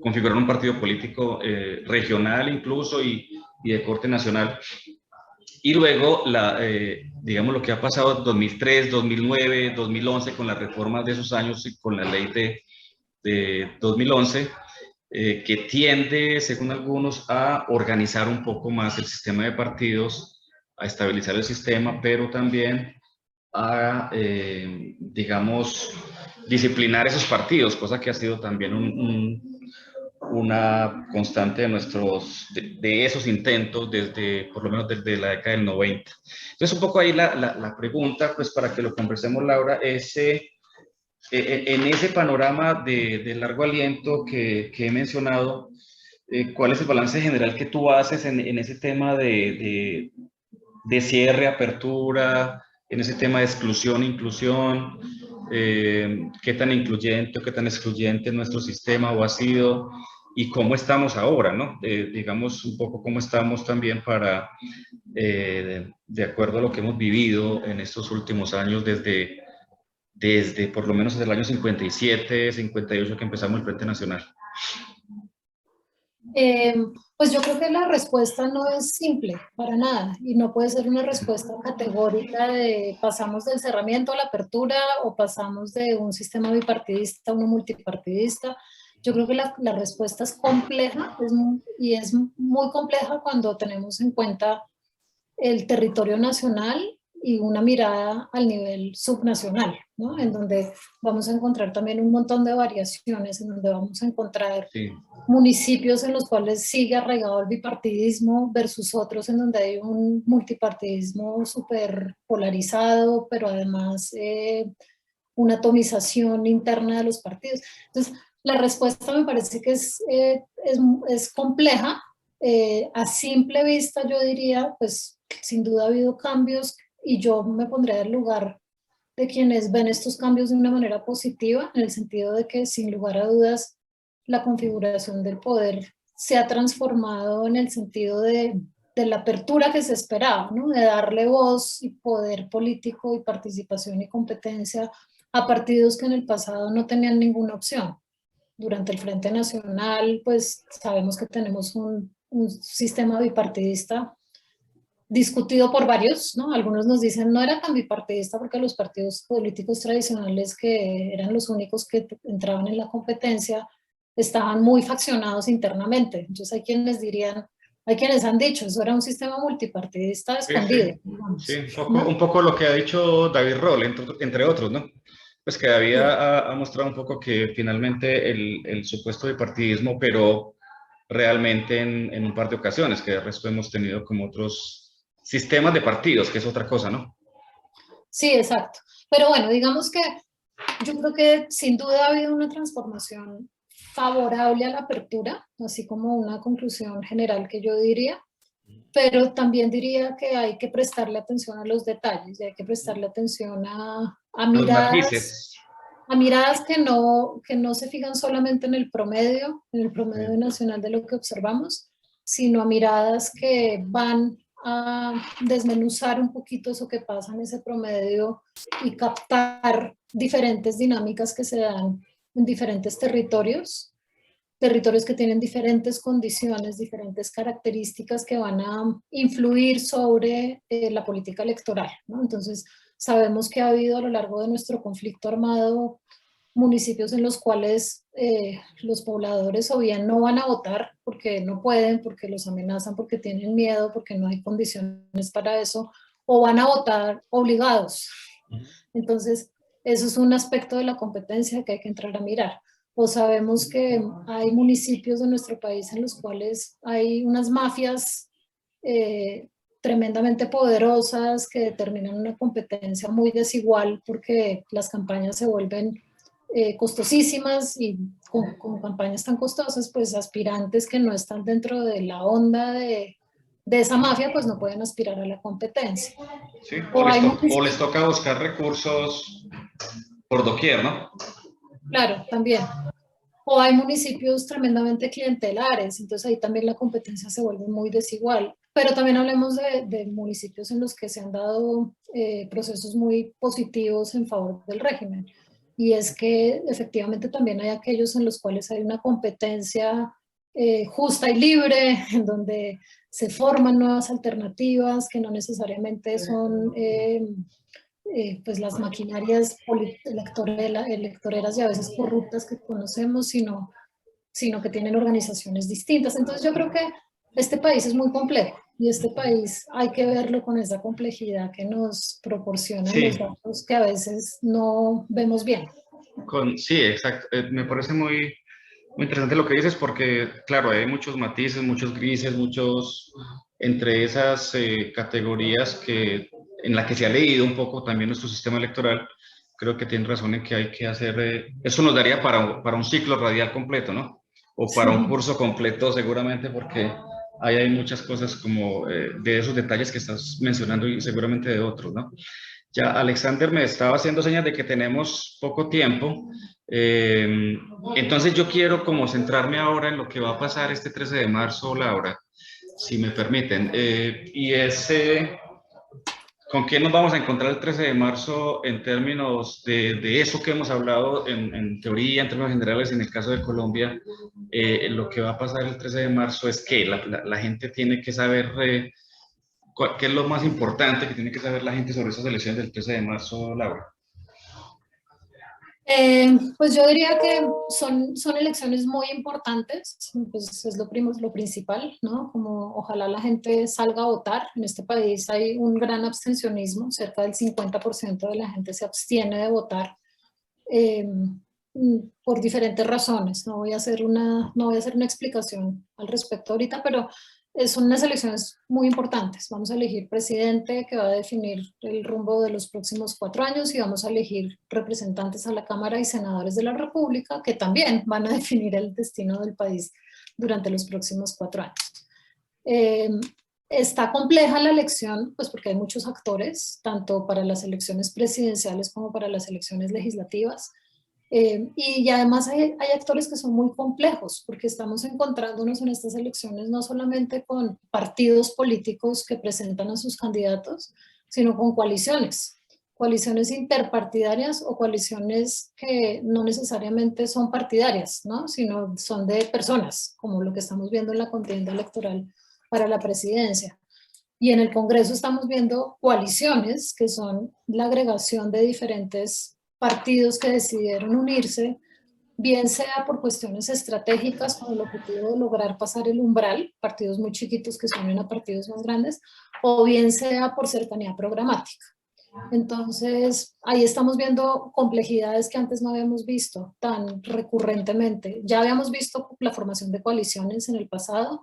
configurar un partido político regional incluso y de corte nacional. Y luego, digamos, lo que ha pasado en 2003, 2009, 2011, con las reformas de esos años y con la ley de 2011, que tiende, según algunos, a organizar un poco más el sistema de partidos, a estabilizar el sistema, pero también a, digamos, disciplinar esos partidos, cosa que ha sido también una constante de esos intentos por lo menos desde la década del 90. Entonces, un poco ahí la pregunta, pues para que lo conversemos, Laura, es en ese panorama de largo aliento que he mencionado, ¿cuál es el balance general que tú haces en ese tema de cierre, apertura, en ese tema de exclusión, inclusión, qué tan incluyente o qué tan excluyente es nuestro sistema o ha sido, y cómo estamos ahora, ¿no? Digamos un poco cómo estamos también para, de acuerdo a lo que hemos vivido en estos últimos años, desde por lo menos desde el año 57, 58 que empezamos el Frente Nacional. Pues yo creo que la respuesta no es simple, para nada, y no puede ser una respuesta categórica de pasamos del cerramiento a la apertura o pasamos de un sistema bipartidista a uno multipartidista. Yo creo que la respuesta es compleja y es muy compleja cuando tenemos en cuenta el territorio nacional y una mirada al nivel subnacional, ¿no? En donde vamos a encontrar también un montón de variaciones, en donde vamos a encontrar municipios en los cuales sigue arraigado el bipartidismo versus otros en donde hay un multipartidismo súper polarizado, pero además una atomización interna de los partidos. Entonces, la respuesta me parece que es compleja. A simple vista yo diría, pues sin duda ha habido cambios y yo me pondré en lugar de quienes ven estos cambios de una manera positiva, en el sentido de que sin lugar a dudas la configuración del poder se ha transformado en el sentido de la apertura que se esperaba, ¿no? De darle voz y poder político y participación y competencia a partidos que en el pasado no tenían ninguna opción. Durante el Frente Nacional, pues sabemos que tenemos un sistema bipartidista discutido por varios, ¿no? Algunos nos dicen no era tan bipartidista porque los partidos políticos tradicionales, que eran los únicos que entraban en la competencia, estaban muy faccionados internamente. Entonces hay quienes dirían, hay quienes han dicho, eso era un sistema multipartidista escondido. Sí, un poco lo que ha dicho David Roll, entre otros, ¿no? Pues que David ha mostrado un poco que finalmente el supuesto bipartidismo, pero realmente en un par de ocasiones, que de resto hemos tenido como otros sistemas de partidos, que es otra cosa, ¿no? Sí, exacto. Pero bueno, digamos que yo creo que sin duda ha habido una transformación favorable a la apertura, así como una conclusión general que yo diría, pero también diría que hay que prestarle atención a los detalles, y hay que prestarle atención a Los matices. A miradas que no se fijan solamente en el promedio nacional de lo que observamos, sino a miradas que van a desmenuzar un poquito eso que pasa en ese promedio y captar diferentes dinámicas que se dan en diferentes territorios que tienen diferentes condiciones, diferentes características que van a influir sobre la política electoral, ¿no? Entonces, sabemos que ha habido a lo largo de nuestro conflicto armado municipios en los cuales los pobladores o bien no van a votar porque no pueden, porque los amenazan, porque tienen miedo, porque no hay condiciones para eso, o van a votar obligados. Entonces, eso es un aspecto de la competencia que hay que entrar a mirar. O sabemos que hay municipios de nuestro país en los cuales hay unas mafias tremendamente poderosas que determinan una competencia muy desigual porque las campañas se vuelven costosísimas y con campañas tan costosas, pues aspirantes que no están dentro de la onda de esa mafia, pues no pueden aspirar a la competencia. Sí, o les toca buscar recursos por doquier, ¿no? Claro, también. O hay municipios tremendamente clientelares, entonces ahí también la competencia se vuelve muy desigual. Pero también hablemos de municipios en los que se han dado procesos muy positivos en favor del régimen. Y es que efectivamente también hay aquellos en los cuales hay una competencia justa y libre, en donde se forman nuevas alternativas que no necesariamente son pues las maquinarias electoreras y a veces corruptas que conocemos, sino que tienen organizaciones distintas. Entonces yo creo que este país es muy complejo y este país hay que verlo con esa complejidad que nos proporcionan los datos que a veces no vemos bien. Sí, exacto. Me parece muy interesante lo que dices porque, claro, hay muchos matices, muchos grises, entre esas categorías en la que se ha leído un poco también nuestro sistema electoral. Creo que tienen razón en que hay que hacer, eso nos daría para un ciclo radial completo, ¿no? O para un curso completo seguramente, porque hay muchas cosas como de esos detalles que estás mencionando y seguramente de otros, ¿no? Ya Alexander me estaba haciendo señas de que tenemos poco tiempo. Entonces yo quiero como centrarme ahora en lo que va a pasar este 13 de marzo, Laura, si me permiten. ¿Con qué nos vamos a encontrar el 13 de marzo en términos de eso que hemos hablado en teoría, en términos generales, en el caso de Colombia? Lo que va a pasar el 13 de marzo es que la gente tiene que saber qué es lo más importante que tiene que saber la gente sobre esas elecciones del 13 de marzo, Laura. Pues yo diría que son elecciones muy importantes, pues es lo principal, ¿no? Como ojalá la gente salga a votar. En este país hay un gran abstencionismo, cerca del 50% de la gente se abstiene de votar eh, por diferentes razones. No voy a hacer una explicación al respecto ahorita, pero son unas elecciones muy importantes. Vamos a elegir presidente que va a definir el rumbo de los próximos 4 años y vamos a elegir representantes a la Cámara y senadores de la República que también van a definir el destino del país durante los próximos 4 años. Está compleja la elección, pues porque hay muchos actores, tanto para las elecciones presidenciales como para las elecciones legislativas. Y además hay actores que son muy complejos, porque estamos encontrándonos en estas elecciones no solamente con partidos políticos que presentan a sus candidatos, sino con coaliciones interpartidarias o coaliciones que no necesariamente son partidarias, ¿no? Sino son de personas, como lo que estamos viendo en la contienda electoral para la presidencia. Y en el Congreso estamos viendo coaliciones que son la agregación de diferentes partidos que decidieron unirse, bien sea por cuestiones estratégicas con el objetivo de lograr pasar el umbral, partidos muy chiquitos que se unen a partidos más grandes, o bien sea por cercanía programática. Entonces, ahí estamos viendo complejidades que antes no habíamos visto tan recurrentemente. Ya habíamos visto la formación de coaliciones en el pasado,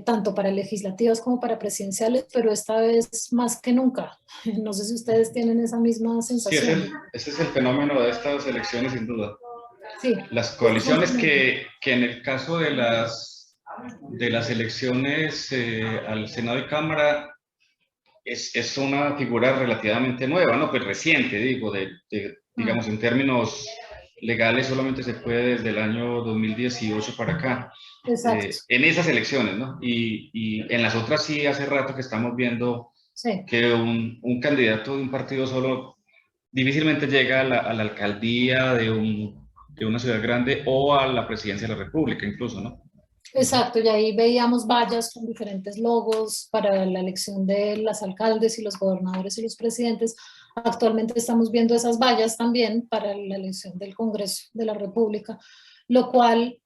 tanto para legislativas como para presidenciales, pero esta vez más que nunca. No sé si ustedes tienen esa misma Sí, sensación. ese es el fenómeno de estas elecciones, sin duda. Sí. Las coaliciones que en el caso de las elecciones al Senado y Cámara es una figura relativamente nueva, ¿no? Pues reciente, digo, digamos, en términos legales solamente se puede desde el año 2018 para acá. Exacto. En esas elecciones, ¿no? Y en las otras sí hace rato que estamos viendo que un candidato de un partido solo difícilmente llega a la alcaldía de una ciudad grande o a la presidencia de la República incluso, ¿no? Exacto, y ahí veíamos vallas con diferentes logos para la elección de los alcaldes y los gobernadores y los presidentes. Actualmente estamos viendo esas vallas también para la elección del Congreso de la República, lo cual,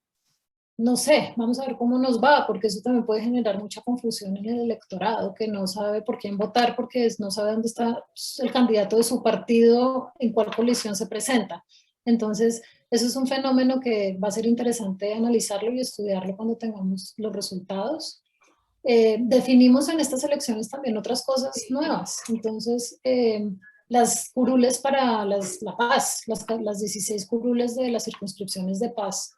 no sé, vamos a ver cómo nos va, porque eso también puede generar mucha confusión en el electorado, que no sabe por quién votar, porque no sabe dónde está el candidato de su partido, en cuál coalición se presenta. Entonces, eso es un fenómeno que va a ser interesante analizarlo y estudiarlo cuando tengamos los resultados. Definimos en estas elecciones también otras cosas nuevas. Entonces, las curules para la paz, las 16 curules de las circunscripciones de paz,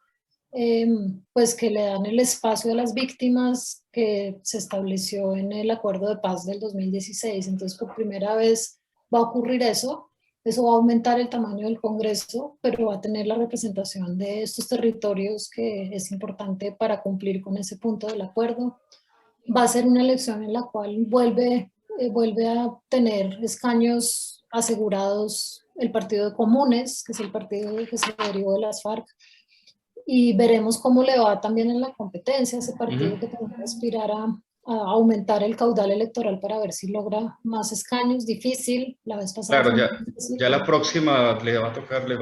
pues que le dan el espacio a las víctimas que se estableció en el acuerdo de paz del 2016. Entonces, por primera vez va a ocurrir eso. Eso va a aumentar el tamaño del Congreso, pero va a tener la representación de estos territorios que es importante para cumplir con ese punto del acuerdo. Va a ser una elección en la cual vuelve a tener escaños asegurados el Partido de Comunes, que es el partido que se derivó de las FARC, y veremos cómo le va también en la competencia ese partido que también va a aspirar a aumentar el caudal electoral para ver si logra más escaños. Difícil, la vez pasada. Claro, ya la próxima les va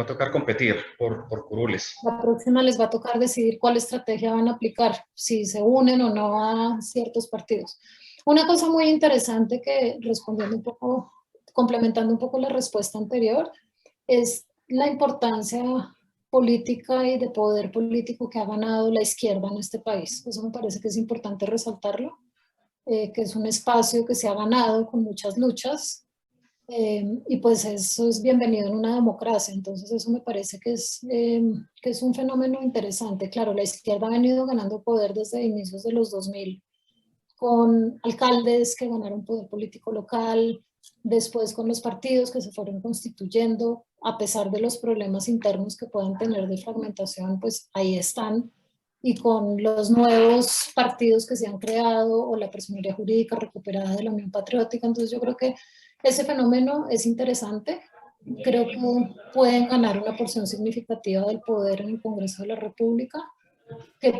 a tocar competir por curules. La próxima les va a tocar decidir cuál estrategia van a aplicar, si se unen o no a ciertos partidos. Una cosa muy interesante que, respondiendo un poco, complementando un poco la respuesta anterior, es la importancia política y de poder político que ha ganado la izquierda en este país. Eso me parece que es importante resaltarlo, que es un espacio que se ha ganado con muchas luchas, y pues eso es bienvenido en una democracia. Entonces eso me parece que es un fenómeno interesante. Claro, la izquierda ha venido ganando poder desde inicios de los 2000, con alcaldes que ganaron poder político local, después con los partidos que se fueron constituyendo, a pesar de los problemas internos que puedan tener de fragmentación, pues ahí están, y con los nuevos partidos que se han creado o la personería jurídica recuperada de la Unión Patriótica. Entonces yo creo que ese fenómeno es interesante. Creo que pueden ganar una porción significativa del poder en el Congreso de la República,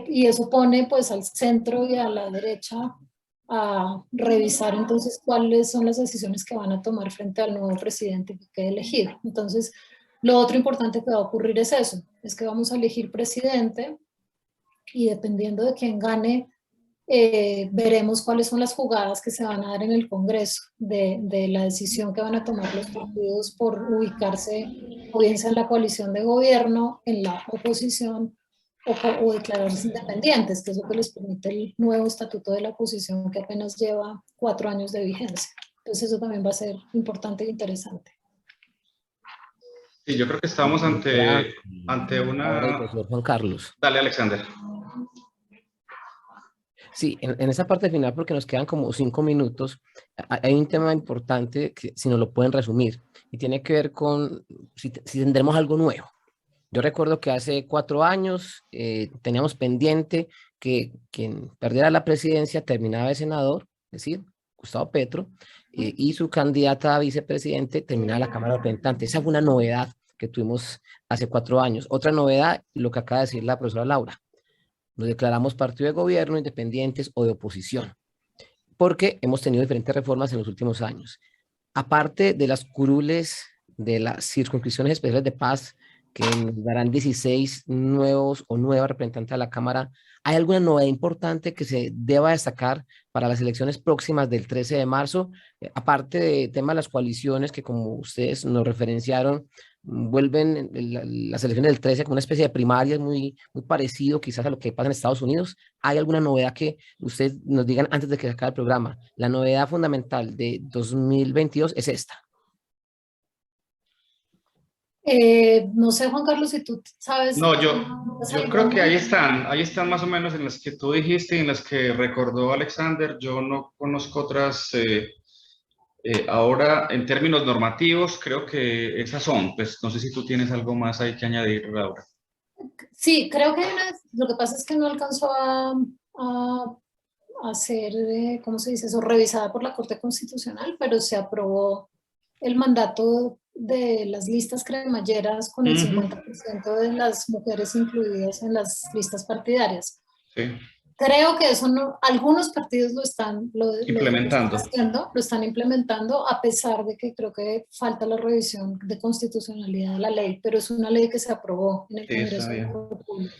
y eso pone pues al centro y a la derecha a revisar entonces cuáles son las decisiones que van a tomar frente al nuevo presidente que quede elegido. Entonces, lo otro importante que va a ocurrir es eso, es que vamos a elegir presidente y dependiendo de quién gane, veremos cuáles son las jugadas que se van a dar en el Congreso de la decisión que van a tomar los partidos por ubicarse o bien sea en la coalición de gobierno, en la oposición o declararse independientes, que es lo que les permite el nuevo estatuto de la oposición que apenas lleva 4 años de vigencia. Entonces eso también va a ser importante e interesante. Sí, yo creo que estamos ante una... Ahora el profesor Juan Carlos. Dale, Alexander. Sí, en esa parte final, porque nos quedan como 5 minutos, hay un tema importante que si nos lo pueden resumir, y tiene que ver con si tendremos algo nuevo. Yo recuerdo que hace 4 años teníamos pendiente que quien perdiera la presidencia terminaba de senador, es decir, Gustavo Petro, y su candidata a vicepresidente terminaba la Cámara de Representantes. Esa fue una novedad que tuvimos hace 4 años. Otra novedad, lo que acaba de decir la profesora Laura. Nos declaramos partido de gobierno, independientes o de oposición, porque hemos tenido diferentes reformas en los últimos años. Aparte de las curules de las circunscripciones especiales de paz, que nos darán 16 nuevos o nuevas representantes a la Cámara, ¿hay alguna novedad importante que se deba destacar para las elecciones próximas del 13 de marzo? Aparte del tema de las coaliciones, que como ustedes nos referenciaron, vuelven las elecciones del 13 como una especie de primarias muy parecido quizás a lo que pasa en Estados Unidos. ¿Hay alguna novedad que ustedes nos digan antes de que se acabe el programa? La novedad fundamental de 2022 es esta. No sé, Juan Carlos, si tú sabes. No, yo creo que ahí están más o menos en las que tú dijiste y en las que recordó Alexander. Yo no conozco otras. Ahora, en términos normativos, creo que esas son. Pues no sé si tú tienes algo más ahí que añadir, Laura. Sí, creo que lo que pasa es que no alcanzó a ser, ¿cómo se dice eso?, revisada por la Corte Constitucional, pero se aprobó el mandato de las listas cremalleras con el 50% de las mujeres incluidas en las listas partidarias. Sí. Creo que eso no, algunos partidos lo están implementando, a pesar de que creo que falta la revisión de constitucionalidad de la ley, pero es una ley que se aprobó en el Congreso de la República.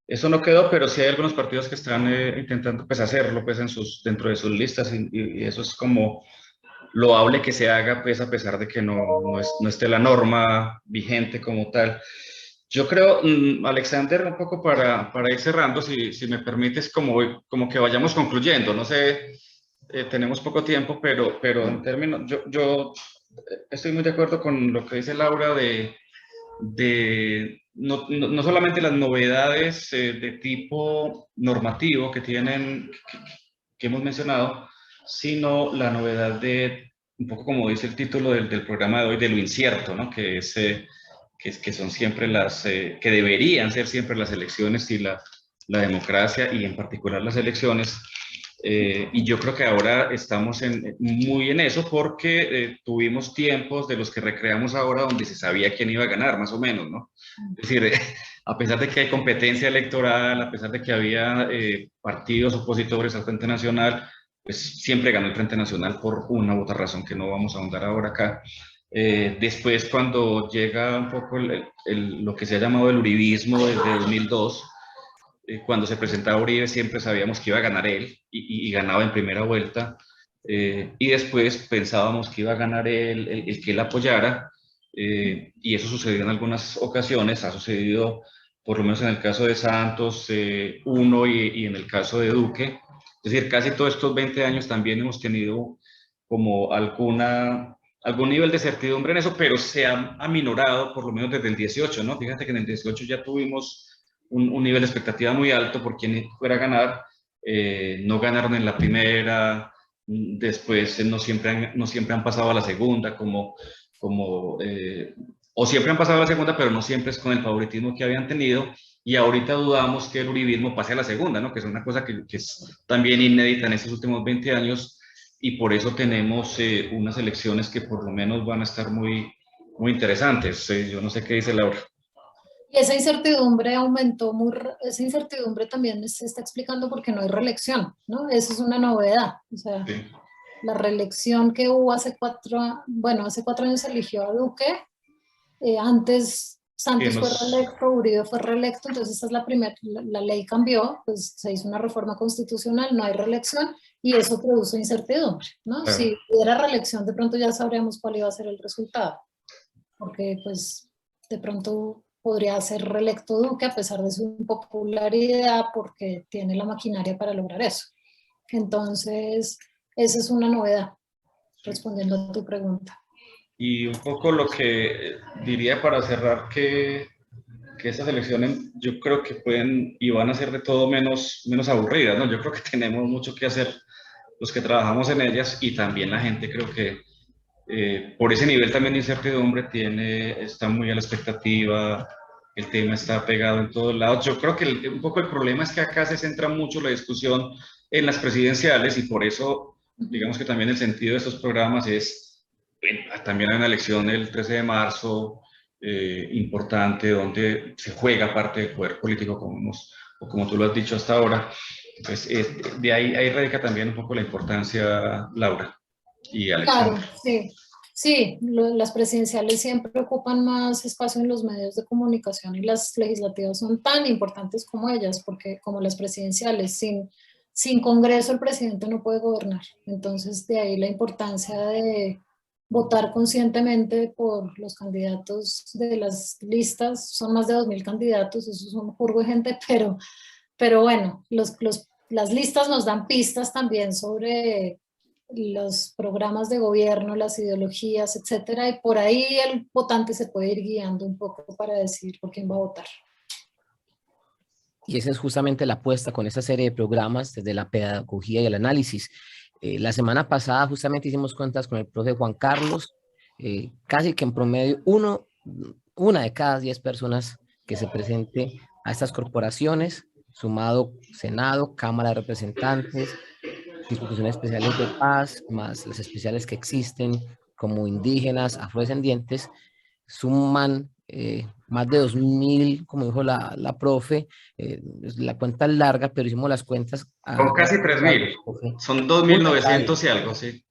Eso no quedó, pero sí hay algunos partidos que están intentando pues hacerlo pues dentro de sus listas y eso es como loable que se haga pues a pesar de que no esté la norma vigente como tal. Yo creo, Alexander, un poco para ir cerrando, si me permites, como que vayamos concluyendo. No sé, tenemos poco tiempo, pero en términos, yo estoy muy de acuerdo con lo que dice Laura de no solamente las novedades de tipo normativo que hemos mencionado, sino la novedad de, un poco como dice el título del programa de hoy, de lo incierto, ¿no? Que son siempre que deberían ser siempre las elecciones y la democracia, y en particular las elecciones. Y yo creo que ahora estamos muy en eso porque tuvimos tiempos de los que recreamos ahora donde se sabía quién iba a ganar, más o menos, ¿no? Es decir, a pesar de que hay competencia electoral, a pesar de que había partidos opositores al Frente Nacional, pues siempre ganó el Frente Nacional por una u otra razón que no vamos a ahondar ahora acá. Después, cuando llega un poco lo que se ha llamado el uribismo desde 2002, cuando se presentaba Uribe siempre sabíamos que iba a ganar él y ganaba en primera vuelta, y después pensábamos que iba a ganar el que él apoyara, y eso sucedió en algunas ocasiones, ha sucedido por lo menos en el caso de Santos, uno, y en el caso de Duque. Es decir, casi todos estos 20 años también hemos tenido como algún nivel de certidumbre en eso, pero se ha aminorado por lo menos desde el 18, ¿no? Fíjate que en el 18 ya tuvimos un nivel de expectativa muy alto por quien fuera a ganar. No ganaron en la primera, después no siempre han pasado a la segunda, o siempre han pasado a la segunda, pero no siempre es con el favoritismo que habían tenido, y ahorita dudamos que el uribismo pase a la segunda, ¿no? Que es una cosa que es también inédita en estos últimos 20 años, y por eso tenemos unas elecciones que por lo menos van a estar muy, muy interesantes. Yo no sé qué dice Laura. Y esa incertidumbre aumentó, esa incertidumbre también se está explicando porque no hay reelección, ¿no? Eso es una novedad. O sea, Sí. la reelección que hubo hace 4 años se eligió a Duque, antes Santos fue reelecto, Uribe fue reelecto, entonces esa es la ley cambió, pues se hizo una reforma constitucional, no hay reelección y eso produce incertidumbre, ¿no? Claro. Si hubiera reelección, de pronto ya sabríamos cuál iba a ser el resultado, porque pues de pronto podría ser reelecto Duque a pesar de su impopularidad porque tiene la maquinaria para lograr eso. Entonces, esa es una novedad, respondiendo a tu pregunta. Y un poco lo que diría para cerrar, que estas elecciones yo creo que pueden y van a ser de todo menos aburridas, ¿no? Yo creo que tenemos mucho que hacer los que trabajamos en ellas, y también la gente creo que por ese nivel también de incertidumbre está muy a la expectativa, el tema está pegado en todos lados. Yo creo que un poco el problema es que acá se centra mucho la discusión en las presidenciales, y por eso digamos que también el sentido de estos programas es, bueno, también hay una elección el 13 de marzo importante, donde se juega parte del poder político, como tú lo has dicho hasta ahora. Pues de ahí radica también un poco la importancia, Laura y Alexandra. Claro, sí. Sí, las presidenciales siempre ocupan más espacio en los medios de comunicación y las legislativas son tan importantes como ellas, porque como las presidenciales, sin Congreso el presidente no puede gobernar. Entonces, de ahí la importancia de votar conscientemente por los candidatos de las listas. Son más de 2000 candidatos, eso es un jurgo de gente, pero bueno, las listas nos dan pistas también sobre los programas de gobierno, las ideologías, etcétera, y por ahí el votante se puede ir guiando un poco para decidir por quién va a votar. Y esa es justamente la apuesta con esta serie de programas desde la pedagogía y el análisis. La semana pasada justamente hicimos cuentas con el profe Juan Carlos, casi que en promedio una de cada 10 personas que se presente a estas corporaciones, sumado Senado, Cámara de Representantes, discusiones especiales de paz, más las especiales que existen como indígenas, afrodescendientes, suman más de 2000, como dijo la profe, la cuenta es larga, pero hicimos las cuentas. Son casi 3000, son 2900 y algo, sí.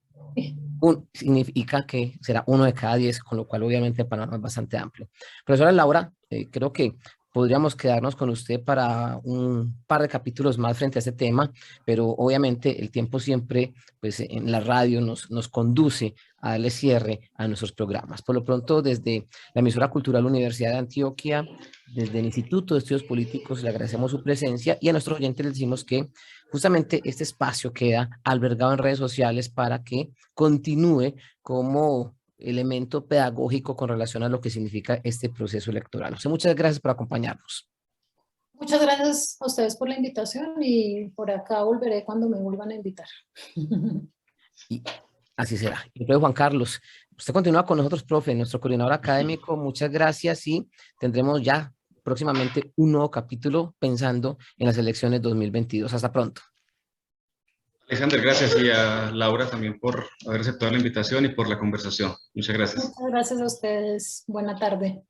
Significa que será uno de cada 10, con lo cual obviamente el panorama es bastante amplio. Profesora Laura, creo que podríamos quedarnos con usted para un par de capítulos más frente a este tema, pero obviamente el tiempo siempre, pues en la radio nos conduce a darle cierre a nuestros programas. Por lo pronto, desde la emisora cultural Universidad de Antioquia, desde el Instituto de Estudios Políticos, le agradecemos su presencia, y a nuestros oyentes les decimos que justamente este espacio queda albergado en redes sociales para que continúe como elemento pedagógico con relación a lo que significa este proceso electoral. Muchas gracias por acompañarnos. Muchas gracias a ustedes por la invitación, y por acá volveré cuando me vuelvan a invitar. Y así será. Y luego, Juan Carlos, usted continúa con nosotros, profe, nuestro coordinador académico. Muchas gracias, y tendremos ya próximamente un nuevo capítulo pensando en las elecciones 2022. Hasta pronto. Alexander, gracias, y a Laura también por haber aceptado la invitación y por la conversación. Muchas gracias. Muchas gracias a ustedes. Buena tarde.